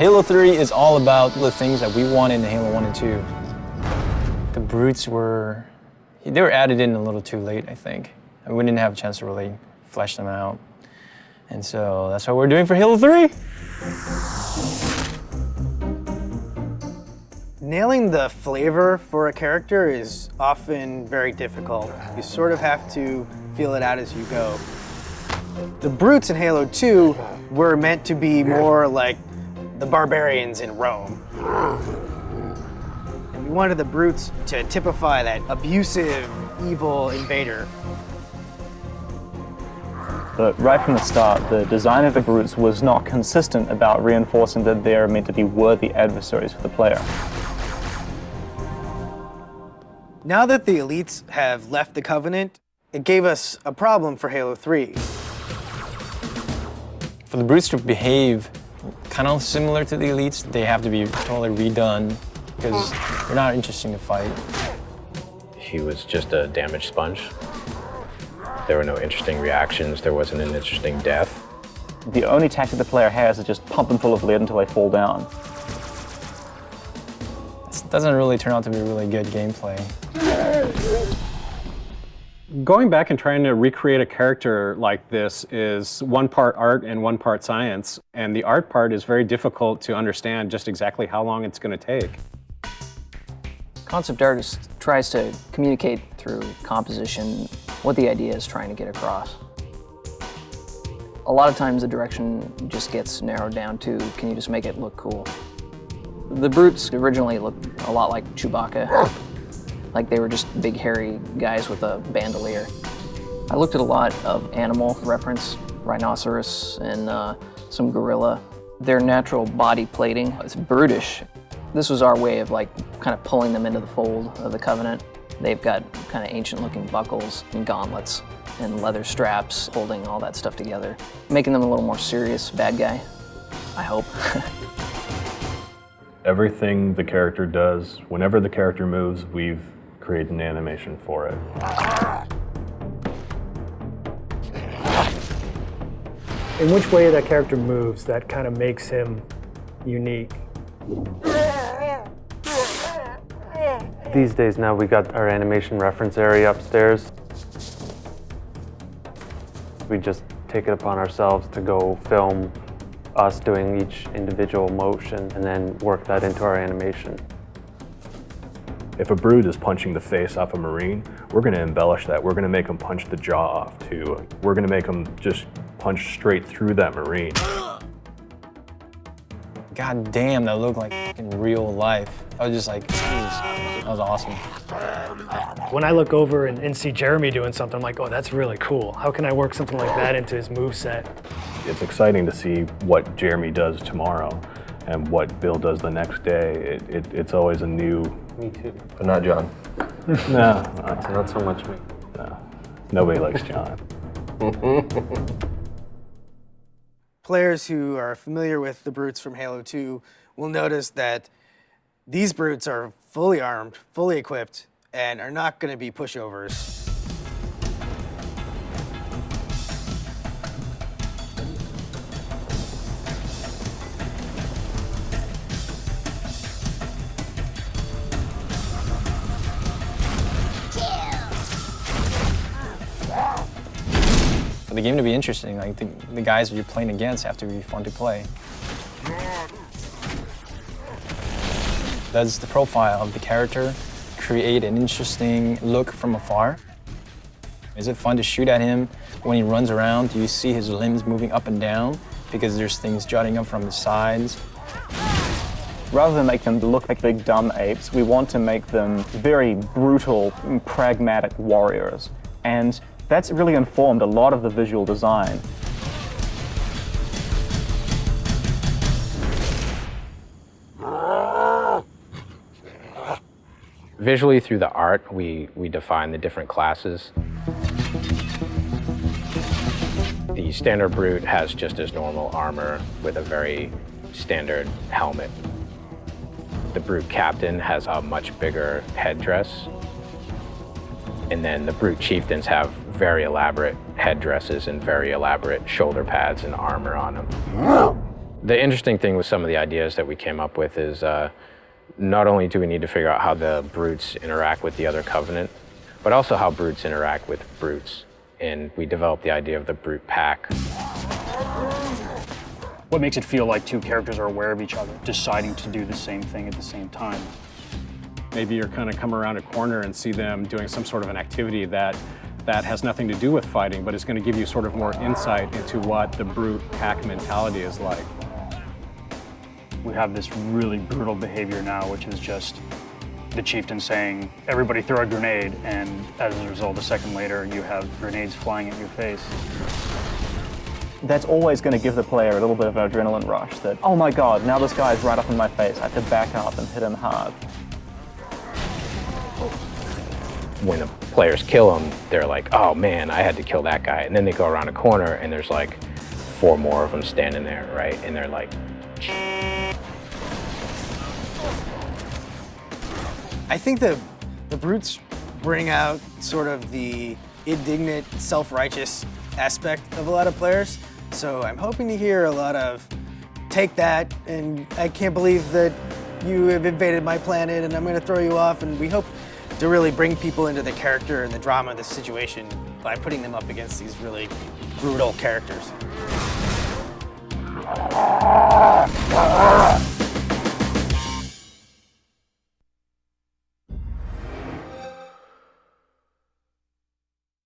Halo 3 is all about the things that we wanted in Halo 1 and 2. The brutes were added in a little too late, I think. We didn't have a chance to really flesh them out. And so that's what we're doing for Halo 3. Nailing the flavor for a character is often very difficult. You sort of have to feel it out as you go. The brutes in Halo 2 were meant to be more like the barbarians in Rome. And we wanted the brutes to typify that abusive, evil invader. But right from the start, the design of the brutes was not consistent about reinforcing that they're meant to be worthy adversaries for the player. Now that the elites have left the Covenant, it gave us a problem for Halo 3. For the brutes to behave kind of similar to the elites, they have to be totally redone because they're not interesting to fight. He was just a damage sponge. There were no interesting reactions. There wasn't an interesting death. The only tactic the player has is just pump them full of lead until they fall down. It doesn't really turn out to be really good gameplay. Going back and trying to recreate a character like this is one part art and one part science, and the art part is very difficult to understand just exactly how long it's going to take. Concept artist tries to communicate through composition what the idea is trying to get across. A lot of times the direction just gets narrowed down to, can you just make it look cool? The brutes originally looked a lot like Chewbacca. Like they were just big hairy guys with a bandolier. I looked at a lot of animal reference, rhinoceros and some gorilla. Their natural body plating is brutish. This was our way of like kind of pulling them into the fold of the Covenant. They've got kind of ancient looking buckles and gauntlets and leather straps holding all that stuff together, making them a little more serious bad guy, I hope. Everything the character does, whenever the character moves, we've created an animation for it. In which way that character moves, that kind of makes him unique. These days now we got our animation reference area upstairs. We just take it upon ourselves to go film us doing each individual motion and then work that into our animation. If a brute is punching the face off a Marine, we're going to embellish that. We're going to make them punch the jaw off too. We're going to make them just punch straight through that Marine. God damn, that looked like in real life. I was just like, Jesus, that was awesome. When I look over and see Jeremy doing something, I'm like, oh, that's really cool. How can I work something like that into his moveset? It's exciting to see what Jeremy does tomorrow and what Bill does the next day. It's always a new... Me too. But not John. No, Not so much me. no. Nobody likes John. Players who are familiar with the brutes from Halo 2 will notice that these brutes are fully armed, fully equipped, and are not going to be pushovers. For the game to be interesting, like the guys you're playing against have to be fun to play. Does the profile of the character create an interesting look from afar? Is it fun to shoot at him when he runs around? Do you see his limbs moving up and down because there's things jutting up from the sides? Rather than make them look like big dumb apes, we want to make them very brutal, pragmatic warriors. And that's really informed a lot of the visual design. Visually through the art, we define the different classes. The standard brute has just his normal armor with a very standard helmet. The brute captain has a much bigger headdress. And then the brute chieftains have very elaborate headdresses and very elaborate shoulder pads and armor on them. The interesting thing with some of the ideas that we came up with is not only do we need to figure out how the brutes interact with the other Covenant, but also how brutes interact with brutes. And we developed the idea of the brute pack. What makes it feel like two characters are aware of each other, deciding to do the same thing at the same time? Maybe you're kind of come around a corner and see them doing some sort of an activity that has nothing to do with fighting, but is going to give you sort of more insight into what the brute pack mentality is like. We have this really brutal behavior now, which is just the chieftain saying, everybody throw a grenade, and as a result, a second later, you have grenades flying at your face. That's always going to give the player a little bit of an adrenaline rush that, oh my god, now this guy's right up in my face, I have to back up and hit him hard. When the players kill him, they're like, oh man, I had to kill that guy. And then they go around a corner and there's like 4 more of them standing there, right? And they're like, I think the brutes bring out sort of the indignant, self-righteous aspect of a lot of players. So I'm hoping to hear a lot of, take that, and I can't believe that you have invaded my planet and I'm gonna throw you off. And we hope to really bring people into the character and the drama of the situation by putting them up against these really brutal characters.